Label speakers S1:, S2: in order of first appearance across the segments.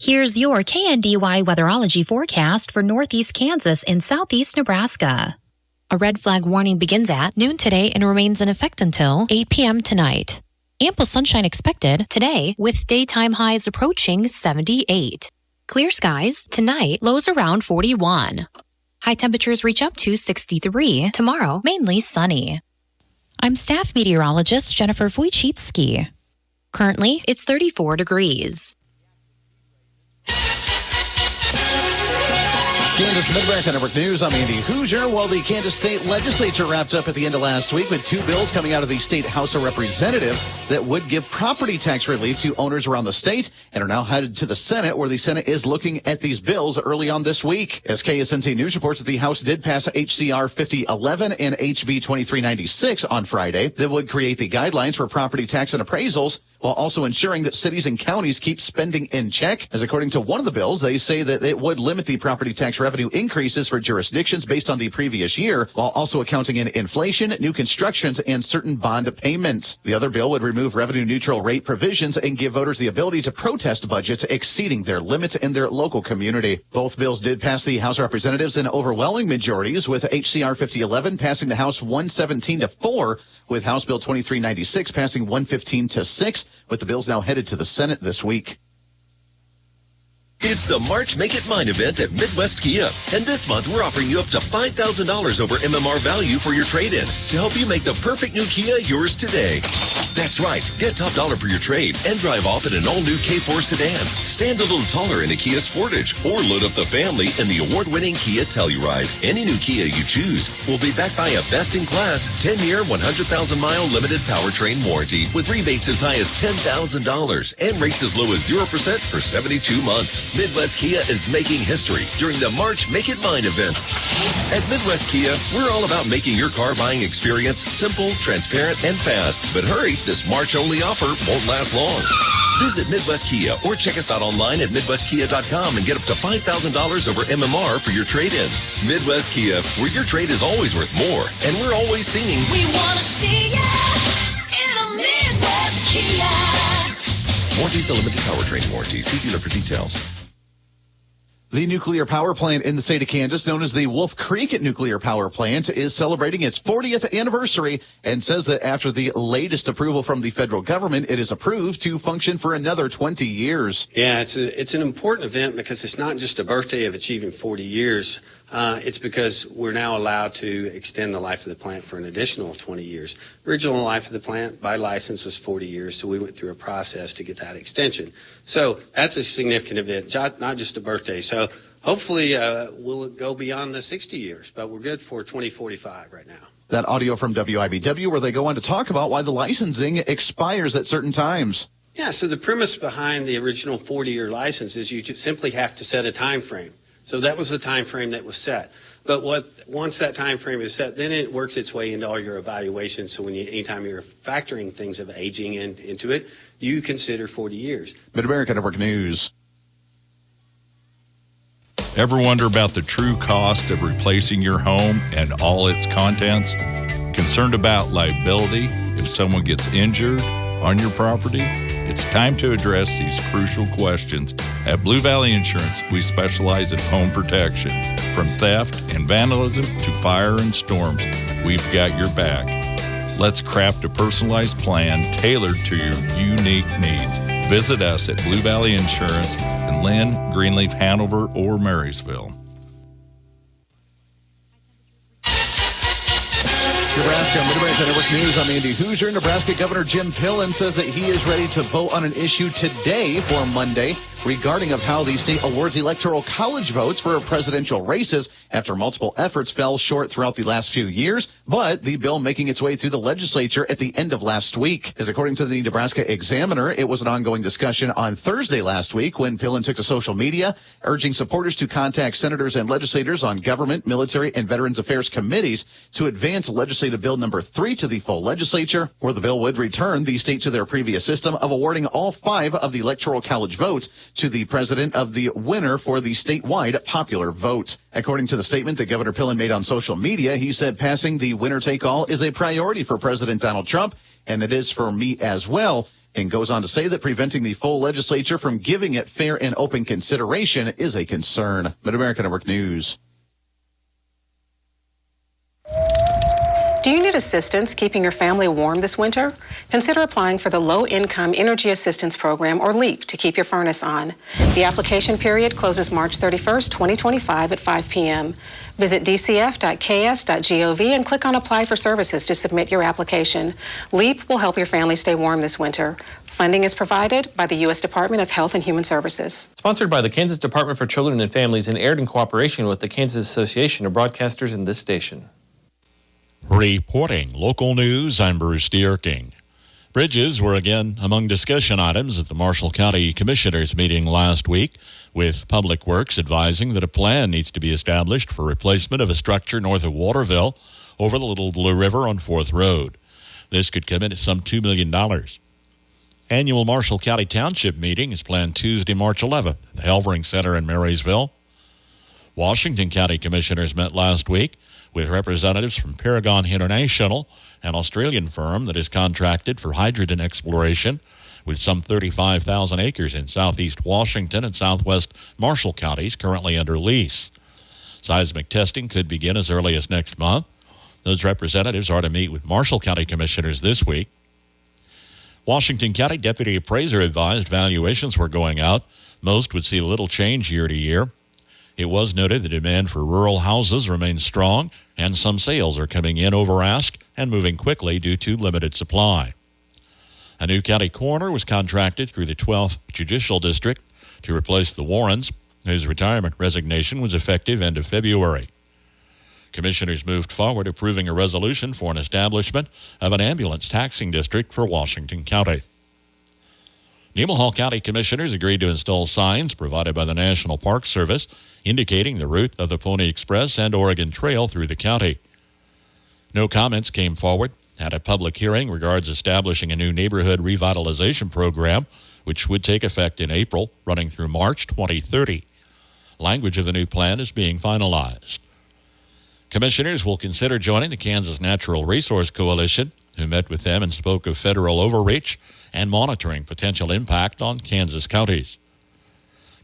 S1: Here's your KNDY weatherology forecast for northeast Kansas and southeast Nebraska. A red flag warning begins at noon today and remains in effect until 8 p.m. tonight. Ample sunshine expected today with daytime highs approaching 78. Clear skies tonight, lows around 41. High temperatures reach up to 63. Tomorrow, mainly sunny. I'm staff meteorologist Jennifer Wojcicki. Currently, it's 34 degrees.
S2: Kansas Mid-America Network News, I'm Andy Hoosier. Well, the Kansas State Legislature wrapped up at the end of last week with two bills coming out of the State House of Representatives that would give property tax relief to owners around the state and are now headed to the Senate, where the Senate is looking at these bills early on this week. As KSNC News reports, that the House did pass HCR 5011 and HB 2396 on Friday that would create the guidelines for property tax and appraisals, while also ensuring that cities and counties keep spending in check. As according to one of the bills, they say that it would limit the property tax revenue increases for jurisdictions based on the previous year, while also accounting in inflation, new constructions, and certain bond payments. The other bill would remove revenue-neutral rate provisions and give voters the ability to protest budgets exceeding their limits in their local community. Both bills did pass the House of Representatives in overwhelming majorities, with HCR 5011 passing the House 117-4, with House Bill 2396 passing 115-6, with the bills now headed to the Senate this week.
S3: It's the March Make It Mine event at Midwest Kia. And this month, we're offering you up to $5,000 over MMR value for your trade-in to help you make the perfect new Kia yours today. That's right. Get top dollar for your trade and drive off in an all-new K4 sedan. Stand a little taller in a Kia Sportage or load up the family in the award-winning Kia Telluride. Any new Kia you choose will be backed by a best-in-class 10-year, 100,000-mile limited powertrain warranty with rebates as high as $10,000 and rates as low as 0% for 72 months. Midwest Kia is making history during the March Make It Mine event. At Midwest Kia, we're all about making your car buying experience simple, transparent, and fast. But hurry, this March-only offer won't last long. Visit Midwest Kia or check us out online at MidwestKia.com and get up to $5,000 over MMR for your trade-in. Midwest Kia, where your trade is always worth more, and we're always singing,
S4: we want to see ya in a Midwest Kia.
S3: Warranties, a limited powertrain warranty. See dealer for details.
S2: The nuclear power plant in the state of Kansas, known as the Wolf Creek Nuclear Power Plant, is celebrating its 40th anniversary and says that after the latest approval from the federal government, it is approved to function for another 20 years.
S5: Yeah, it's an important event because it's not just a birthday of achieving 40 years. It's because we're now allowed to extend the life of the plant for an additional 20 years. Original life of the plant by license was 40 years, so we went through a process to get that extension. So that's a significant event, not just a birthday. So hopefully we'll go beyond the 60 years, but we're good for 2045 right now.
S2: That audio from WIBW, where they go on to talk about why the licensing expires at certain times.
S5: Yeah, so the premise behind the original 40-year license is you just simply have to set a time frame. So that was the time frame that was set. But once that time frame is set, then it works its way into all your evaluations. So anytime you're factoring things of aging into it, you consider 40 years.
S2: Mid-America Network News.
S6: Ever wonder about the true cost of replacing your home and all its contents? Concerned about liability if someone gets injured on your property? It's time to address these crucial questions. At Blue Valley Insurance, we specialize in home protection. From theft and vandalism to fire and storms, we've got your back. Let's craft a personalized plan tailored to your unique needs. Visit us at Blue Valley Insurance in Lynn, Greenleaf, Hanover, or Marysville.
S2: Nebraska Mid-America Network News. I'm Andy Hoosier. Nebraska Governor Jim Pillen says that he is ready to vote on an issue today for Monday regarding of how the state awards electoral college votes for presidential races after multiple efforts fell short throughout the last few years, but the bill making its way through the legislature at the end of last week. As according to the Nebraska Examiner, it was an ongoing discussion on Thursday last week when Pillen took to social media, urging supporters to contact senators and legislators on government, military, and veterans affairs committees to advance legislative bill number 3 to the full legislature, where the bill would return the state to their previous system of awarding all 5 of the electoral college votes to the president of the winner for the statewide popular vote. According to the statement that Governor Pillen made on social media, he said passing the winner-take-all is a priority for President Donald Trump, and it is for me as well. and goes on to say that preventing the full legislature from giving it fair and open consideration is a concern. Mid-America Network News.
S7: Do you need assistance keeping your family warm this winter? Consider applying for the Low Income Energy Assistance Program, or LEAP, to keep your furnace on. The application period closes March 31st, 2025 at 5 p.m. Visit dcf.ks.gov and click on Apply for Services to submit your application. LEAP will help your family stay warm this winter. Funding is provided by the U.S. Department of Health and Human Services.
S8: Sponsored by the Kansas Department for Children and Families and aired in cooperation with the Kansas Association of Broadcasters and this station.
S9: Reporting local news, I'm Bruce Dierking. Bridges were again among discussion items at the Marshall County Commissioners meeting last week, with Public Works advising that a plan needs to be established for replacement of a structure north of Waterville over the Little Blue River on 4th Road. This could come in at some $2 million. Annual Marshall County Township meeting is planned Tuesday, March 11th at the Helvering Center in Marysville. Washington County Commissioners met last week with representatives from Paragon International, an Australian firm that is contracted for hydrogen exploration with some 35,000 acres in southeast Washington and southwest Marshall counties currently under lease. Seismic testing could begin as early as next month. Those representatives are to meet with Marshall County Commissioners this week. Washington County Deputy Appraiser advised valuations were going out. Most would see little change year to year. It was noted the demand for rural houses remains strong, and some sales are coming in over ask and moving quickly due to limited supply. A new county coroner was contracted through the 12th Judicial District to replace the Warrens, whose retirement resignation was effective end of February. Commissioners moved forward approving a resolution for an establishment of an ambulance taxing district for Washington County. Nemaha County Commissioners agreed to install signs provided by the National Park Service indicating the route of the Pony Express and Oregon Trail through the county. No comments came forward at a public hearing regards establishing a new neighborhood revitalization program, which would take effect in April, running through March 2030. Language of the new plan is being finalized. Commissioners will consider joining the Kansas Natural Resource Coalition, who met with them and spoke of federal overreach and monitoring potential impact on Kansas counties.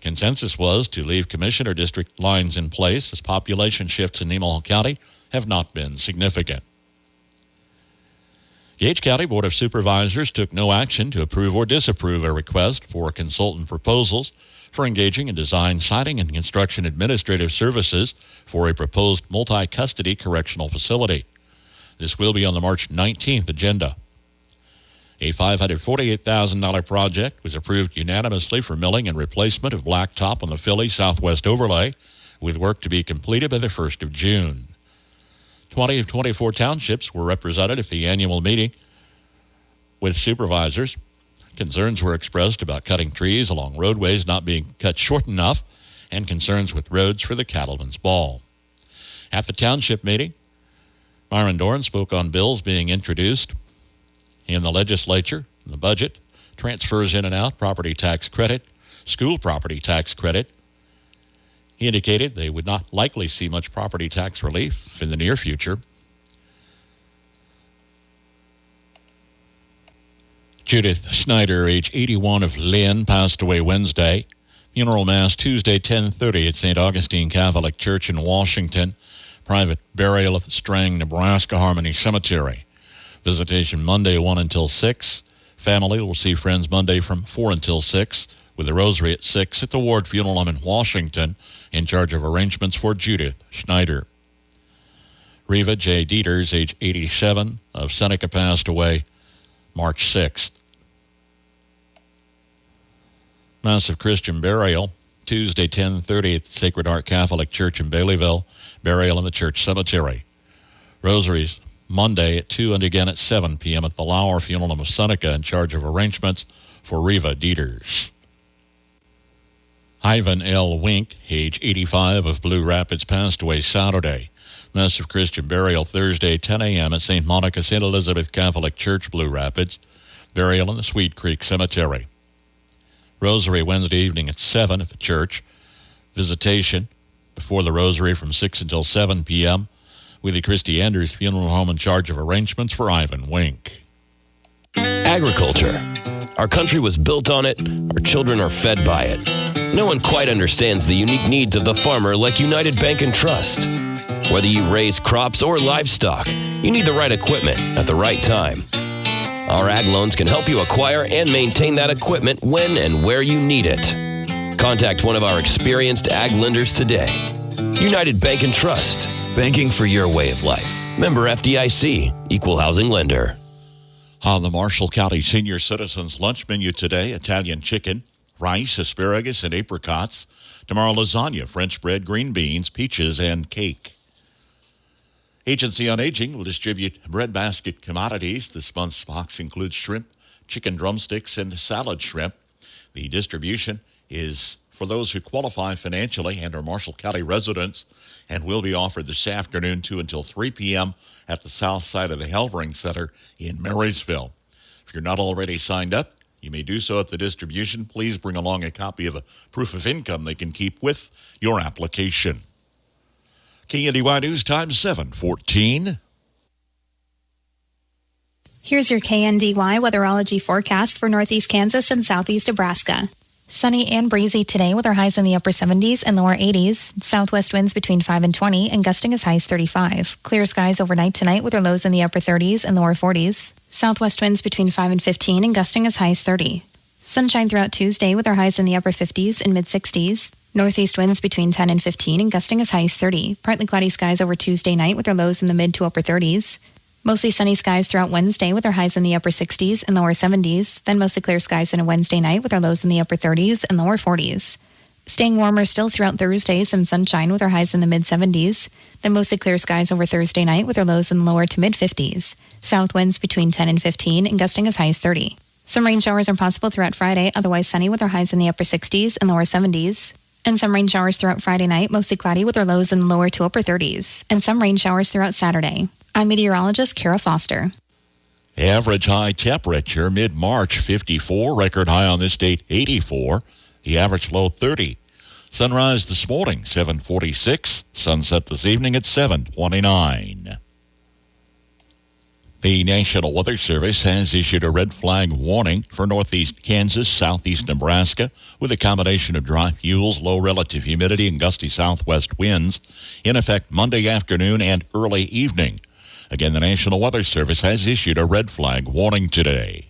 S9: Consensus was to leave commissioner district lines in place as population shifts in Nemaha County have not been significant. Gage County Board of Supervisors took no action to approve or disapprove a request for consultant proposals for engaging in design, siting, and construction administrative services for a proposed multi-custody correctional facility. This will be on the March 19th agenda. A $548,000 project was approved unanimously for milling and replacement of blacktop on the Philly Southwest Overlay, with work to be completed by the 1st of June. 20 of 24 townships were represented at the annual meeting with supervisors. Concerns were expressed about cutting trees along roadways not being cut short enough and concerns with roads for the Cattleman's Ball. At the township meeting, Myron Doran spoke on bills being introduced in the legislature, the budget, transfers in and out, property tax credit, school property tax credit. He indicated they would not likely see much property tax relief in the near future. Judith Schneider, age 81, of Lynn, passed away Wednesday. Funeral Mass Tuesday, 10:30 at St. Augustine Catholic Church in Washington. Private burial at Strang, Nebraska Harmony Cemetery. Visitation Monday 1 until 6. Family will see friends Monday from 4 until 6, with the rosary at 6 at the Ward Funeral Home in Washington, in charge of arrangements for Judith Schneider. Reva J. Dieters, age 87, of Seneca, passed away March 6th. Massive Christian burial Tuesday 10:30 at the Sacred Heart Catholic Church in Baileyville. Burial in the church cemetery. Rosaries Monday at 2 and again at 7 p.m. at the Lauer Funeral Home of Seneca, in charge of arrangements for Reva Dieters. Ivan L. Wink, age 85, of Blue Rapids, passed away Saturday. Massive Christian burial Thursday 10 a.m. at St. Monica St. Elizabeth Catholic Church, Blue Rapids. Burial in the Sweet Creek Cemetery. Rosary Wednesday evening at 7 at the church. Visitation before the rosary from 6 until 7 p.m. with the Christy Anders Funeral Home, in charge of arrangements for Ivan Wink.
S10: Agriculture. Our country was built on it. Our children are fed by it. No one quite understands the unique needs of the farmer like United Bank and Trust. Whether you raise crops or livestock, you need the right equipment at the right time. Our ag loans can help you acquire and maintain that equipment when and where you need it. Contact one of our experienced ag lenders today. United Bank and Trust. Banking for your way of life. Member FDIC. Equal housing lender.
S9: On the Marshall County Senior Citizens lunch menu today, Italian chicken, rice, asparagus, and apricots. Tomorrow, lasagna, French bread, green beans, peaches, and cake. Agency on Aging will distribute breadbasket commodities. This month's box includes shrimp, chicken drumsticks, and salad shrimp. The distribution is for those who qualify financially and are Marshall County residents and will be offered this afternoon 2 until 3 p.m. at the south side of the Helvering Center in Marysville. If you're not already signed up, you may do so at the distribution. Please bring along a copy of a proof of income they can keep with your application. KNDY News Time 7:14.
S11: Here's your KNDY weatherology forecast for northeast Kansas and southeast Nebraska. Sunny and breezy today with our highs in the upper 70s and lower 80s. Southwest winds between 5 and 20 and gusting as high as 35. Clear skies overnight tonight with our lows in the upper 30s and lower 40s. Southwest winds between 5 and 15 and gusting as high as 30. Sunshine throughout Tuesday with our highs in the upper 50s and mid 60s. Northeast winds between 10 and 15 and gusting as high as 30. Partly cloudy skies over Tuesday night with our lows in the mid to upper 30s. Mostly sunny skies throughout Wednesday with our highs in the upper 60s and lower 70s. Then mostly clear skies on a Wednesday night with our lows in the upper 30s and lower 40s. Staying warmer still throughout Thursday, some sunshine with our highs in the mid 70s. Then mostly clear skies over Thursday night with our lows in the lower to mid 50s. South winds between 10 and 15 and gusting as high as 30. Some rain showers are possible throughout Friday, otherwise sunny with our highs in the upper 60s and lower 70s. And some rain showers throughout Friday night, mostly cloudy with our lows in the lower to upper 30s. And some rain showers throughout Saturday. I'm meteorologist Kara Foster.
S9: Average high temperature mid-March 54. Record high on this date 84. The average low 30. Sunrise this morning 7:46. Sunset this evening at 7:29. The National Weather Service has issued a red flag warning for northeast Kansas, southeast Nebraska, with a combination of dry fuels, low relative humidity, and gusty southwest winds in effect Monday afternoon and early evening. Again, the National Weather Service has issued a red flag warning today.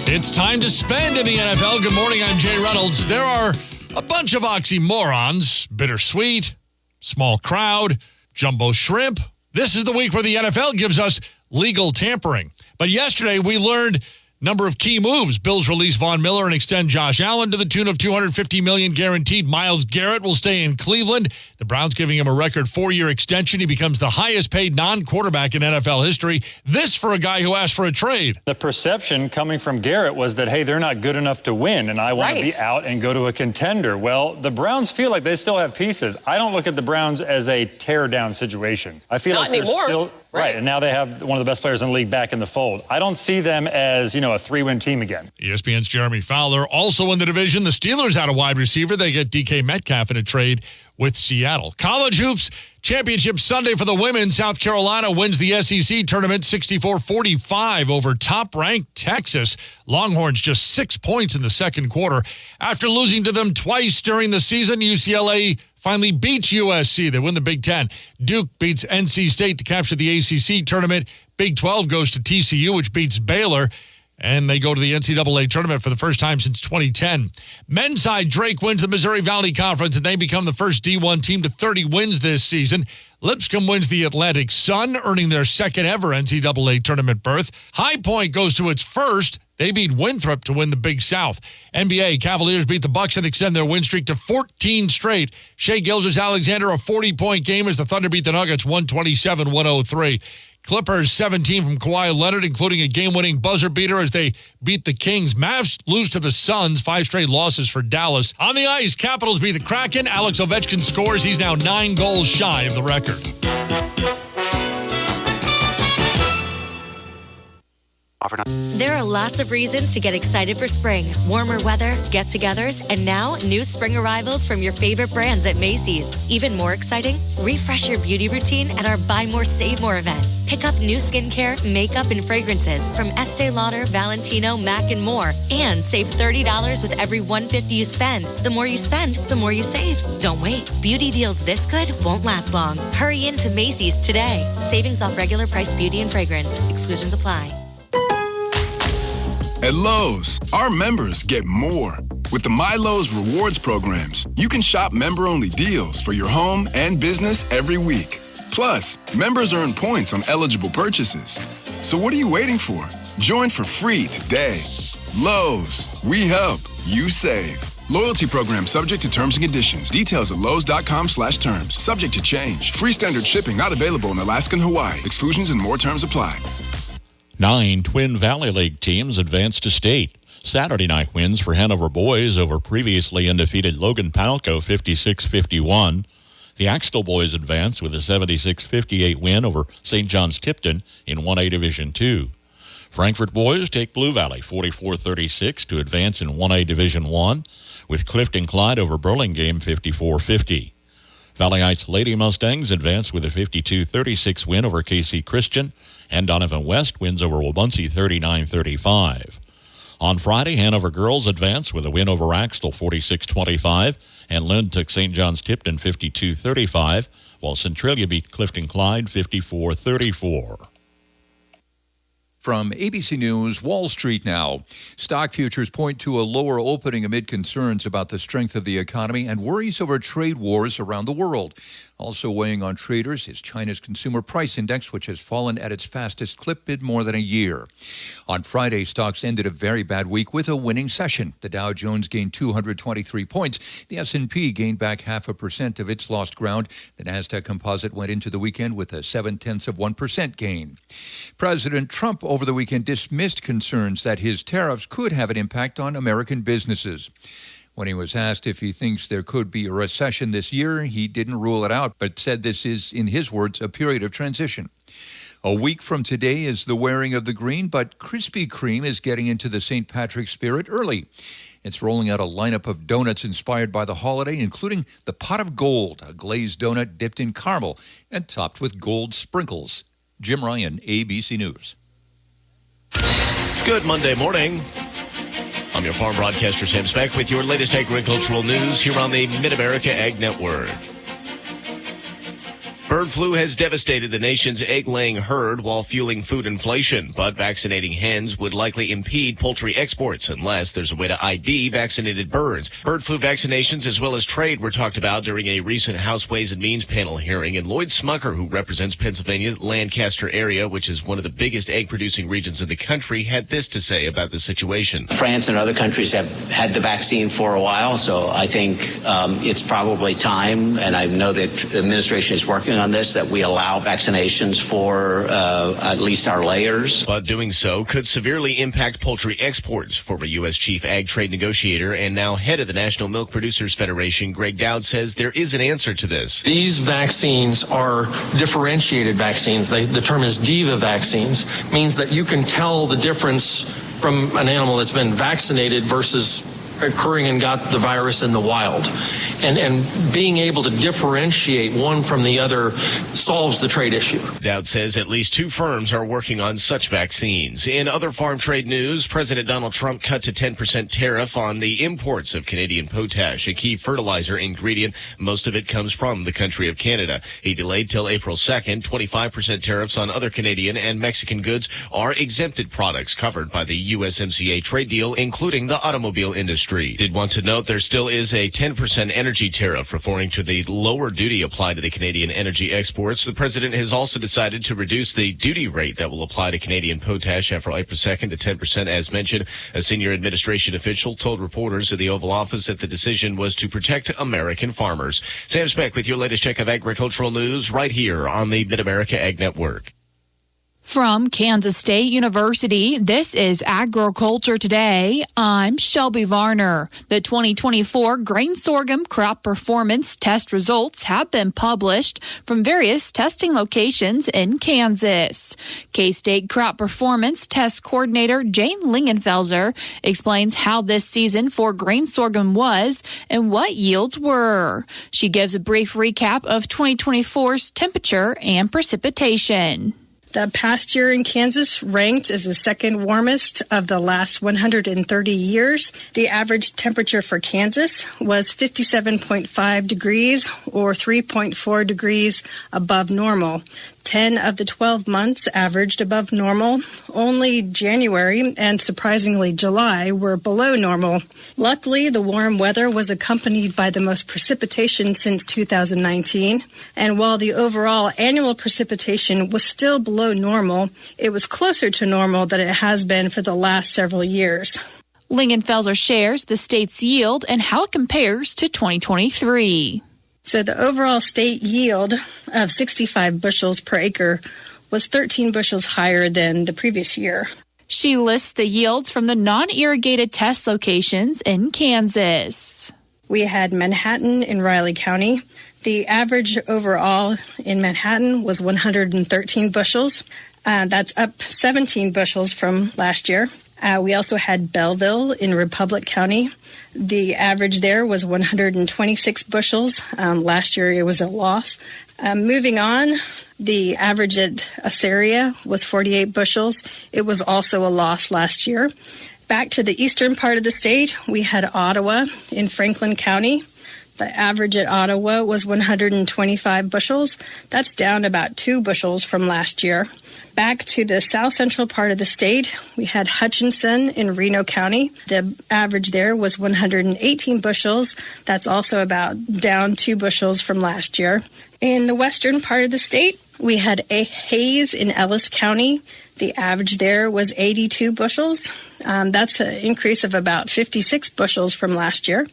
S12: It's time to spend in the NFL. Good morning, I'm Jay Reynolds. There are a bunch of oxymorons: bittersweet, small crowd, jumbo shrimp. This is the week where the NFL gives us legal tampering. But yesterday we learned number of key moves. Bills release Von Miller and extend Josh Allen to the tune of $250 million guaranteed. Myles Garrett will stay in Cleveland. The Browns giving him a record 4-year extension. He becomes the highest paid non-quarterback in NFL history. This for a guy who asked for a trade.
S13: The perception coming from Garrett was that, hey, they're not good enough to win, and I want to be out and go to a contender. Well, the Browns feel like they still have pieces. I don't look at the Browns as a tear-down situation. I feel like they're still... Right, and now they have one of the best players in the league back in the fold. I don't see them as, a 3-win team again.
S12: ESPN's Jeremy Fowler. Also in the division, the Steelers had a wide receiver. They get DK Metcalf in a trade with Seattle. College hoops championship Sunday for the women. South Carolina wins the SEC tournament 64-45 over top-ranked Texas. Longhorns just 6 points in the second quarter. After losing to them twice during the season, UCLA finally beats USC. They win the Big Ten. Duke beats NC State to capture the ACC tournament. Big 12 goes to TCU, which beats Baylor. And they go to the NCAA tournament for the first time since 2010. Men's side, Drake wins the Missouri Valley Conference, and they become the first D1 team to 30 wins this season. Lipscomb wins the Atlantic Sun, earning their second ever NCAA tournament berth. High Point goes to its first. They beat Winthrop to win the Big South. NBA, Cavaliers beat the Bucks and extend their win streak to 14 straight. Shai Gilgeous-Alexander, a 40-point game as the Thunder beat the Nuggets 127-103. Clippers 17 from Kawhi Leonard, including a game-winning buzzer beater as they beat the Kings. Mavs lose to the Suns, 5 straight losses for Dallas. On the ice, Capitals beat the Kraken. Alex Ovechkin scores. He's now 9 goals shy of the record.
S14: There are lots of reasons to get excited for spring. Warmer weather, get-togethers, and now new spring arrivals from your favorite brands at Macy's. Even more exciting, refresh your beauty routine at our Buy More, Save More event. Pick up new skincare, makeup, and fragrances from Estee Lauder, Valentino, MAC, and more. And save $30 with every $150 you spend. The more you spend, the more you save. Don't wait. Beauty deals this good won't last long. Hurry into Macy's today. Savings off regular price beauty and fragrance. Exclusions apply.
S15: At Lowe's, our members get more. With the MyLowe's Rewards programs, you can shop member-only deals for your home and business every week. Plus, members earn points on eligible purchases. So what are you waiting for? Join for free today. Lowe's, we help, you save. Loyalty program subject to terms and conditions. Details at lowes.com/terms. Subject to change. Free standard shipping not available in Alaska and Hawaii. Exclusions and more terms apply.
S9: 9 Twin Valley League teams advanced to state. Saturday night wins for Hanover boys over previously undefeated Logan Palco 56-51. The Axtell boys advanced with a 76-58 win over St. John's Tipton in 1A Division II. Frankfort boys take Blue Valley 44-36 to advance in 1A Division I, with Clifton Clyde over Burlingame 54-50. Valley Heights Lady Mustangs advance with a 52-36 win over KC Christian, and Donovan West wins over Wabaunsee 39-35. On Friday, Hanover girls advance with a win over Axtell 46-25, and Lynn took St. John's Tipton 52-35, while Centralia beat Clifton Clyde 54-34.
S16: From ABC News, Wall Street now. Stock futures point to a lower opening amid concerns about the strength of the economy and worries over trade wars around the world. Also weighing on traders is China's Consumer Price Index, which has fallen at its fastest clip in more than a year. On Friday, stocks ended a very bad week with a winning session. The Dow Jones gained 223 points. The S&P gained back 0.5% of its lost ground. The Nasdaq Composite went into the weekend with a 0.7% gain. President Trump over the weekend dismissed concerns that his tariffs could have an impact on American businesses. When he was asked if he thinks there could be a recession this year, he didn't rule it out, but said this is, in his words, a period of transition. A week from today is the wearing of the green, but Krispy Kreme is getting into the St. Patrick's spirit early. It's rolling out a lineup of donuts inspired by the holiday, including the Pot of Gold, a glazed donut dipped in caramel and topped with gold sprinkles. Jim Ryan, ABC News.
S10: Good Monday morning. I'm your farm broadcaster, Sam Speck, with your latest agricultural news here on the Mid-America Ag Network. Bird flu has devastated the nation's egg-laying herd while fueling food inflation, but vaccinating hens would likely impede poultry exports unless there's a way to ID vaccinated birds. Bird flu vaccinations as well as trade were talked about during a recent House Ways and Means panel hearing, and Lloyd Smucker, who represents Pennsylvania Lancaster area, which is one of the biggest egg-producing regions in the country, had this to say about the situation.
S17: France and other countries have had the vaccine for a while, so I think it's probably time, and I know that the administration is working on this, that we allow vaccinations for at least our layers.
S10: But doing so could severely impact poultry exports. Former U.S. Chief Ag Trade Negotiator and now head of the National Milk Producers Federation, Greg Dowd, says there is an answer to this.
S18: These vaccines are differentiated vaccines. The term is DIVA vaccines, means that you can tell the difference from an animal that's been vaccinated versus occurring and got the virus in the wild. And being able to differentiate one from the other solves the trade issue.
S10: Dowd says at least 2 firms are working on such vaccines. In other farm trade news, President Donald Trump cut to 10% tariff on the imports of Canadian potash, a key fertilizer ingredient. Most of it comes from the country of Canada. He delayed till April 2nd. 25% tariffs on other Canadian and Mexican goods are exempted products covered by the USMCA trade deal, including the automobile industry. Did want to note there still is a 10% energy tariff, referring to the lower duty applied to the Canadian energy exports. The president has also decided to reduce the duty rate that will apply to Canadian potash after April 2nd to 10%, as mentioned. A senior administration official told reporters at the Oval Office that the decision was to protect American farmers. Sam Speck with your latest check of agricultural news right here on the Mid-America Ag Network.
S19: From Kansas State University, this is Agriculture Today. I'm Shelby Varner. The 2024 grain sorghum crop performance test results have been published from various testing locations in Kansas. K-State Crop Performance Test Coordinator Jane Lingenfelser explains how this season for grain sorghum was and what yields were. She gives a brief recap of 2024's temperature and precipitation.
S20: The past year in Kansas ranked as the second warmest of the last 130 years. The average temperature for Kansas was 57.5 degrees or 3.4 degrees above normal. 10 of the 12 months averaged above normal. Only January and surprisingly July were below normal. Luckily, the warm weather was accompanied by the most precipitation since 2019. And while the overall annual precipitation was still below normal, it was closer to normal than it has been for the last several years.
S19: Lingenfelser shares the state's yield and how it compares to 2023.
S20: So the overall state yield of 65 bushels per acre was 13 bushels higher than the previous year.
S19: She lists the yields from the non-irrigated test locations in Kansas.
S20: We had Manhattan in Riley County. The average overall in Manhattan was 113 bushels. That's up 17 bushels from last year. We also had Belleville in Republic County. The average there was 126 bushels. Last year it was a loss. Moving on, the average at Assyria was 48 bushels. It was also a loss last year. Back to the eastern part of the state, we had Ottawa in Franklin County. The average at Ottawa was 125 bushels. That's down about 2 bushels from last year. Back to the south central part of the state, we had Hutchinson in Reno County. The average there was 118 bushels. That's also about down 2 bushels from last year. In the western part of the state, we had a Hayes in Ellis County. The average there was 82 bushels. That's an increase of about 56 bushels from last year.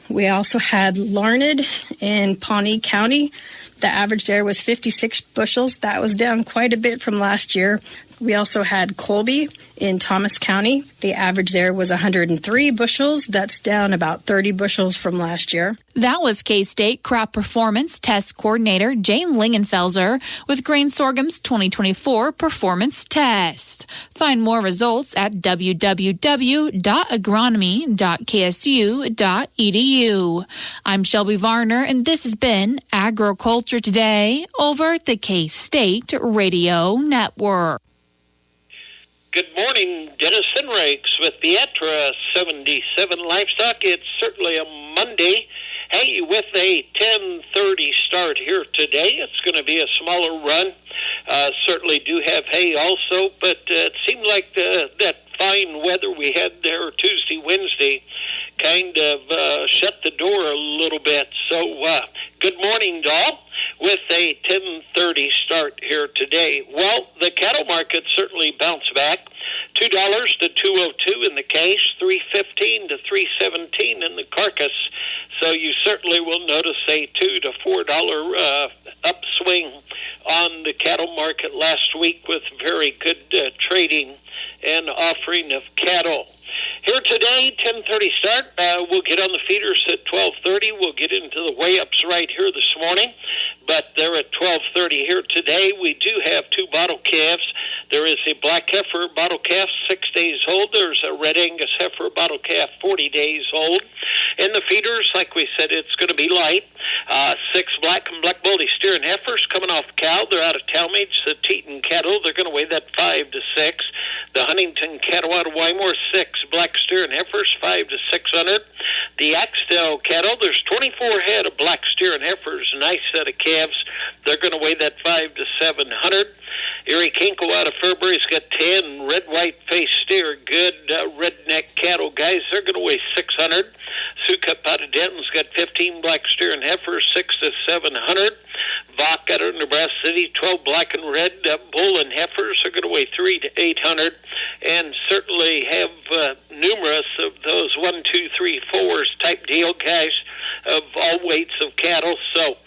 S20: We also had Larned in Pawnee County. The average there was 56 bushels. That was down quite a bit from last year. We also had Colby in Thomas County. The average there was 103 bushels. That's down about 30 bushels from last year.
S19: That was K-State Crop Performance Test Coordinator Jane Lingenfelser with Grain Sorghum's 2024 Performance Test. Find more results at www.agronomy.ksu.edu. I'm Shelby Varner, and this has been Agriculture Today over the K-State Radio Network.
S21: Good morning, Dennis Enrakes with Beatra 77 Livestock. It's certainly a Monday. Hey, with a 10:30 start here today, it's going to be a smaller run. Certainly do have hay also, but it seemed like that fine weather we had there Tuesday, Wednesday kind of shut the door a little bit. So good morning, doll, with a 10:30 start here today. Well, the cattle market certainly bounced back. $2 to $2.02 in the cash, $3.15 to $3.17 in the carcass. So you certainly will notice a $2 to $4 upswing on the cattle market last week with very good trading and offering of cattle. Here today, 10:30 start. We'll get on the feeders at 12:30. We'll get into the weigh-ups right here this morning, but they're at 12:30 here today. We do have 2 bottle calves. There is a black heifer bottle calf, 6 days old. There's a red Angus heifer bottle calf, 40 days old. In the feeders, like we said, it's going to be light. 6 black and black baldy steer and heifers coming off cow. They're out of Talmadge. The Teton cattle, they're going to weigh that 5 to 6. The Huntington cattle out of Wymore, 6 black steer and heifers, 5 to 600. The Axtell cattle, there's 24 head of black steer and heifers, nice set of calves. They're going to weigh that 5 to 700. Erie Kinko out of Fairbury's got 10 red white face steer, good redneck cattle guys. They're going to weigh 600. Sukup out of Denton's got 15 black steer and heifers, 6 to 700. Vach out of Nebraska City, 12 black and red bull and heifers are going to weigh 3 to 800, and certainly have numerous of those 1, 2, 3, 4s type deal guys of all weights of cattle. So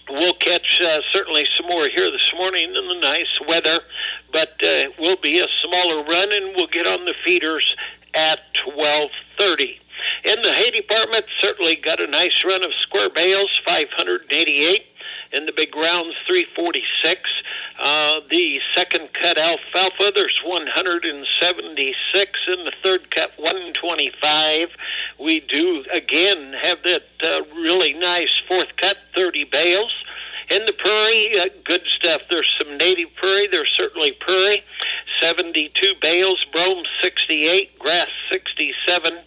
S21: we'll catch certainly some more here this morning in the nice weather, but it will be a smaller run, and we'll get on the feeders at 12:30. In the hay department, certainly got a nice run of square bales, 588. In the big rounds, 346. The second cut alfalfa, there's 176. In the third cut, 125. We do, again, have that really nice fourth cut, 30 bales. In the Prairie, good stuff. There's some native Prairie. There's certainly Prairie. 72 bales, brome 68, grass 67.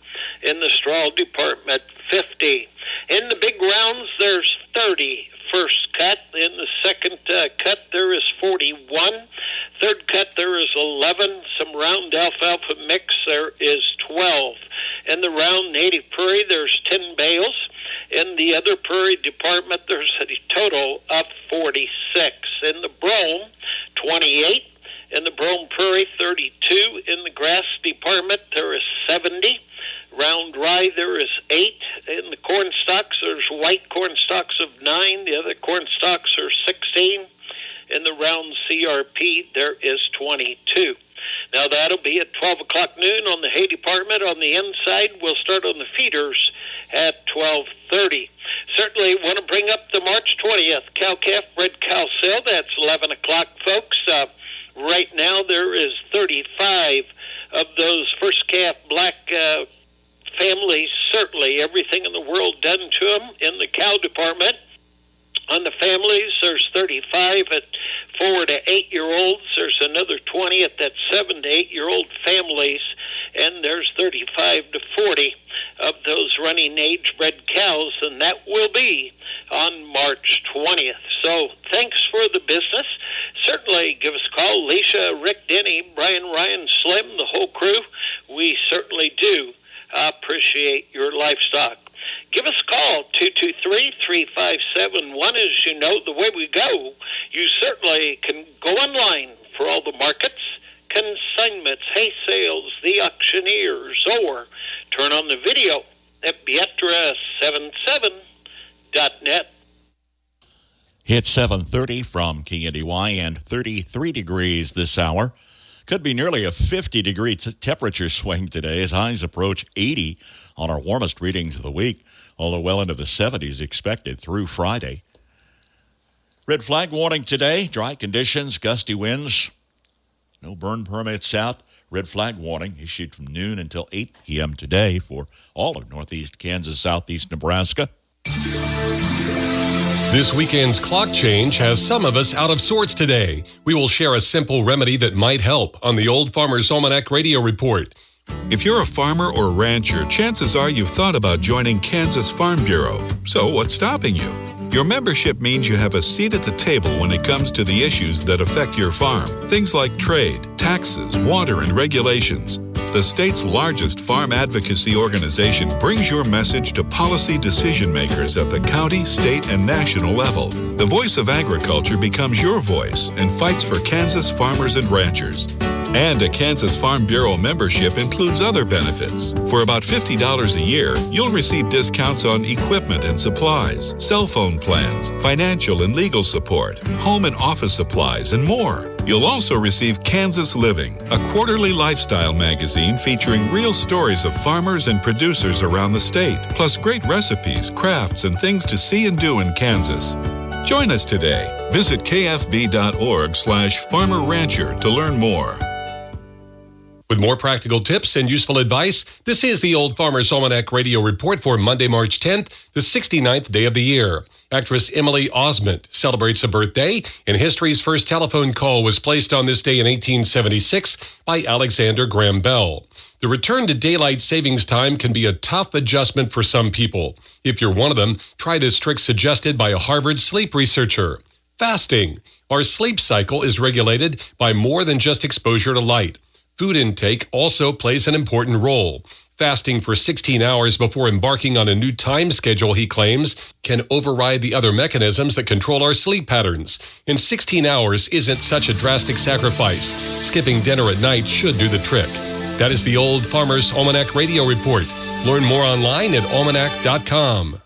S21: In the straw department, 50. In the big rounds, there's 30. First cut. In the second cut, there is 41. Third cut, there is 11. Some round alfalfa mix, there is 12. In the round native Prairie, there's 10 bales. In the other Prairie department, there's a total of 46. In the brome, 28. In the brome Prairie, 32. In the grass department, there is 70. Round rye, there is 8. In the corn stalks, there's white corn stalks of 9. The other corn stalks are 16. In the round CRP, there is 22. Now, that'll be at 12 o'clock noon on the hay department. On the inside, we'll start on the feeders at 12:30. Certainly want to bring up the March 20th cow-calf bred cow sale. That's 11 o'clock, folks. Right now, there is 35 of those first calf black families. Certainly everything in the world done to them in the cow department. On the families, there's 35 at 4 to 8-year-olds. There's another 20 at that 7 to 8-year-old families, and there's 35 to 40 of those running age-bred cows, and that will be on March 20th. So thanks for the business. Certainly give us a call. Alicia, Rick, Denny, Brian, Ryan, Slim, the whole crew. We certainly do appreciate your livestock. Give us a call, 223-3571. As you know, the way we go, you certainly can go online for all the markets, consignments, hay sales, the auctioneers, or turn on the video at Bietra77.net.
S9: It's 7:30 from KNDY and 33 degrees this hour. Could be nearly a 50-degree temperature swing today as highs approach 80 on our warmest readings of the week, although well into the 70s expected through Friday. Red flag warning today, dry conditions, gusty winds, no burn permits out. Red flag warning issued from noon until 8 p.m. today for all of northeast Kansas, southeast Nebraska.
S1: This weekend's clock change has some of us out of sorts today. We will share a simple remedy that might help on the Old Farmer's Almanac Radio Report.
S22: If you're a farmer or rancher, chances are you've thought about joining Kansas Farm Bureau. So what's stopping you? Your membership means you have a seat at the table when it comes to the issues that affect your farm. Things like trade, taxes, water, and regulations. The state's largest farm advocacy organization brings your message to policy decision makers at the county, state, and national level. The voice of agriculture becomes your voice and fights for Kansas farmers and ranchers. And a Kansas Farm Bureau membership includes other benefits. For about $50 a year, you'll receive discounts on equipment and supplies, cell phone plans, financial and legal support, home and office supplies, and more. You'll also receive Kansas Living, a quarterly lifestyle magazine featuring real stories of farmers and producers around the state, plus great recipes, crafts, and things to see and do in Kansas. Join us today. Visit kfb.org/farmerrancher to learn more.
S1: With more practical tips and useful advice, this is the Old Farmer's Almanac Radio Report for Monday, March 10th, the 69th day of the year. Actress Emily Osment celebrates a birthday, and history's first telephone call was placed on this day in 1876 by Alexander Graham Bell. The return to daylight savings time can be a tough adjustment for some people. If you're one of them, try this trick suggested by a Harvard sleep researcher. Fasting. Our sleep cycle is regulated by more than just exposure to light. Food intake also plays an important role. Fasting for 16 hours before embarking on a new time schedule, he claims, can override the other mechanisms that control our sleep patterns. And 16 hours isn't such a drastic sacrifice. Skipping dinner at night should do the trick. That is the Old Farmer's Almanac Radio Report. Learn more online at almanac.com.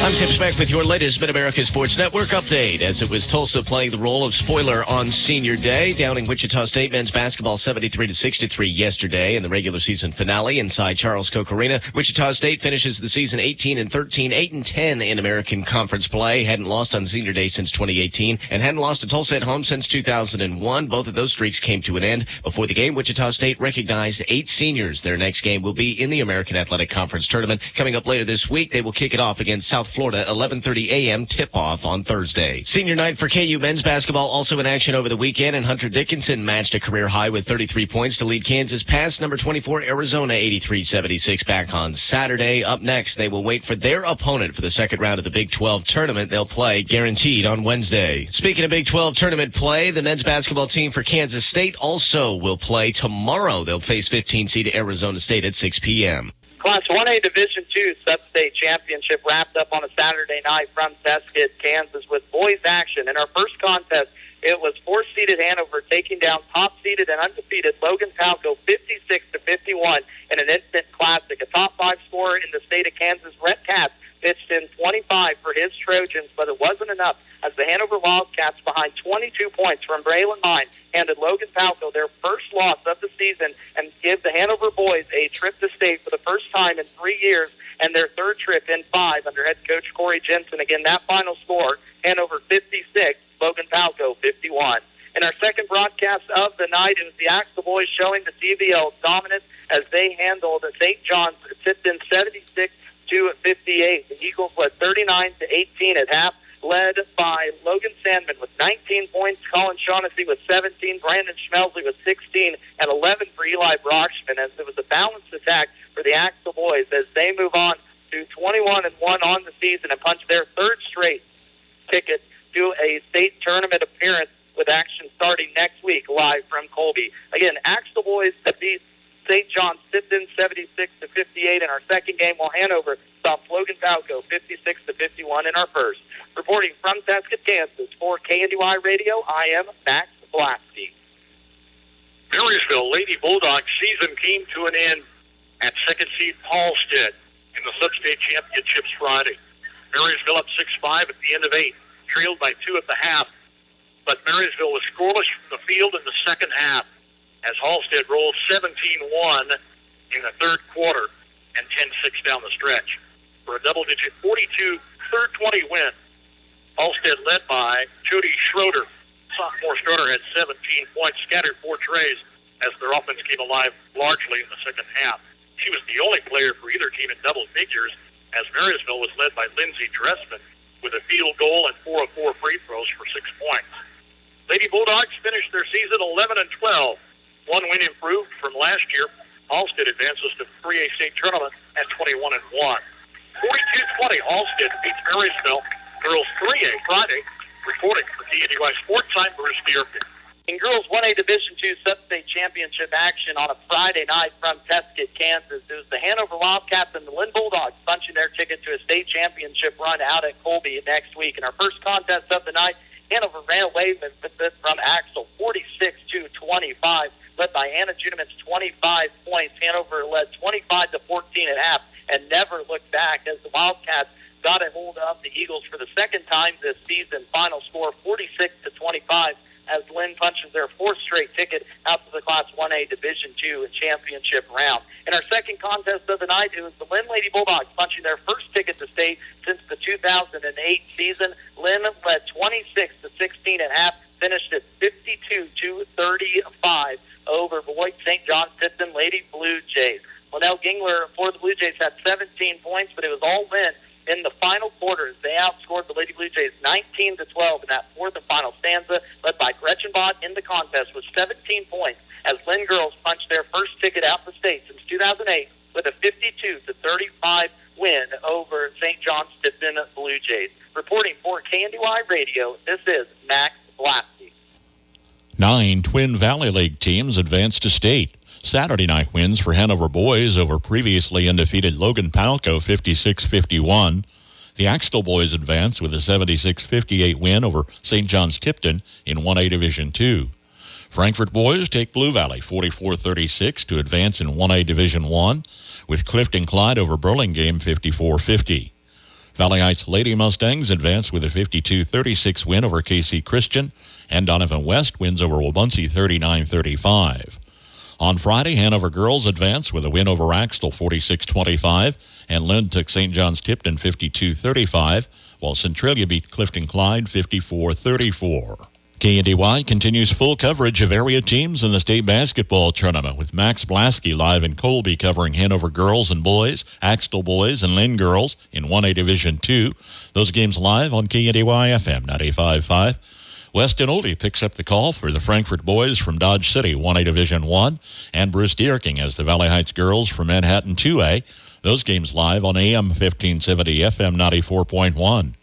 S23: I'm Tim Speck with your latest Mid-America Sports Network update. As it was Tulsa playing the role of spoiler on Senior Day, downing Wichita State men's basketball 73-63 yesterday in the regular season finale inside Charles Koch Arena. Wichita State finishes the season 18-13, 8-10 in American Conference play. Hadn't lost on Senior Day since 2018 and hadn't lost to Tulsa at home since 2001. Both of those streaks came to an end. Before the game, Wichita State recognized 8 seniors. Their next game will be in the American Athletic Conference tournament. Coming up later this week, they will kick it off against South Florida, 11:30 a.m. tip-off on Thursday. Senior night for KU men's basketball also in action over the weekend, and Hunter Dickinson matched a career high with 33 points to lead Kansas past number 24 Arizona 83-76 back on Saturday. Up next, they will wait for their opponent for the second round of the Big 12 tournament. They'll play guaranteed on Wednesday. Speaking of Big 12 tournament play, the men's basketball team for Kansas State also will play tomorrow. They'll face 15-seed Arizona State at 6 p.m.
S3: Class 1A Division II Sub-State Championship wrapped up on a Saturday night from Tuskegee, Kansas, with boys action. In our first contest, it was 4th-seeded Hanover taking down top-seeded and undefeated Logan Palco 56-51 in an instant classic. A top-5 scorer in the state of Kansas, Rhett Katz, pitched in 25 for his Trojans, but it wasn't enough as the Hanover Wildcats, behind 22 points from Braylon Mine, handed Logan Palco their first loss of the season and give the Hanover boys a trip to state for the first time in 3 years and their third trip in 5 under head coach Corey Jensen. Again, that final score, Hanover 56, Logan Palco 51. In our second broadcast of the night, it was the Axel boys showing the TVL dominance as they handled St. John's Tipton 76-58. The Eagles led 39-18 at half, led by Logan Sandman with 19 points, Colin Shaughnessy with 17, Brandon Schmelsley with 16, and 11 for Eli Brockschman, as it was a balanced attack for the Axel boys as they move on to 21-1 on the season and punch their third straight ticket to a state tournament appearance, with action starting next week live from Colby. Again, Axel boys beat St. John's Tipton 76-58 in our second game, while Hanover stopped Logan Palco 56-51 in our first. Reporting from Tuskegee, Kansas, for KNDY Radio, I am Max Blasky.
S21: Marysville Lady Bulldogs season came to an end at second seed Halstead in the Sub-State Championships Friday. Marysville up 6-5 at the end of 8, trailed by 2 at the half, but Marysville was scoreless from the field in the second half as Halstead rolled 17-1 in the third quarter and 10-6 down the stretch for a double-digit 42 third 20 win. Halstead led by Jody Schroeder. Sophomore starter had 17 points, scattered 4 trays as their offense came alive largely in the second half. She was the only player for either team in double figures as Marysville was led by Lindsey Dressman with a field goal and 4 of 4 free throws for 6 points. Lady Bulldogs finished their season 11-12. One win improved from last year. Halstead advances to the 3A state tournament at 21-1. 42-20, Halstead beats Marysville. Girls 3A Friday. Reporting for KNDY Sports, I'm Bruce Bierke.
S3: In girls 1A Division II Sub-State Championship action on a Friday night from Tuskegee, Kansas, it was the Hanover Wildcats and the Lynn Bulldogs punching their ticket to a state championship run out at Colby next week. In our first contest of the night, Hanover ran away from Axel 46-25, led by Anna Juneman's 25 points. Hanover led 25-14 at half and never looked back as the Wildcats got a hold of the Eagles for the second time this season. Final score 46-25 as Lynn punches their 4th straight ticket out to the Class 1A Division II championship round. In our second contest of the night, it was the Lynn Lady Bulldogs punching their first ticket to state since the 2008 season. Lynn led 26-16 at half, finished at 52-35 over Beloit St. John's Tipton Lady Blue Jays. Linnell Gingler for the Blue Jays had 17 points, but it was all Lynn in the final quarters. They outscored the Lady Blue Jays 19-12 in that fourth and final stanza, led by Gretchen Bott in the contest with 17 points as Lynn girls punched their first ticket out the state since 2008 with a 52-35 win over St. John's Tipton Blue Jays. Reporting for KNDY Radio, this is Max Blasky.
S9: 9 Twin Valley League teams advanced to state. Saturday night wins for Hanover boys over previously undefeated Logan Palco 56-51. The Axtell boys advanced with a 76-58 win over St. John's Tipton in 1A Division II. Frankfort boys take Blue Valley 44-36 to advance in 1A Division I, with Clifton Clyde over Burlingame 54-50. Valley Heights Lady Mustangs advance with a 52-36 win over KC Christian, and Donovan West wins over Wabaunsee 39-35. On Friday, Hanover girls advanced with a win over Axtell 46-25, and Lynn took St. John's Tipton 52-35, while Centralia beat Clifton Clyde 54-34. KNDY continues full coverage of area teams in the state basketball tournament with Max Blasky live in Colby covering Hanover girls and boys, Axtell boys, and Lynn girls in 1A Division II. Those games live on KNDY FM 95.5. Weston Oldie picks up the call for the Frankfort boys from Dodge City 1A Division I, and Bruce Dierking as the Valley Heights girls from Manhattan 2A. Those games live on AM 1570 FM 94.1.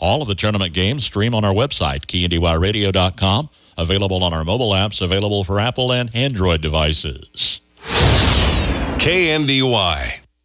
S9: All of the tournament games stream on our website, KNDYradio.com, available on our mobile apps, available for Apple and Android devices.
S22: KNDY.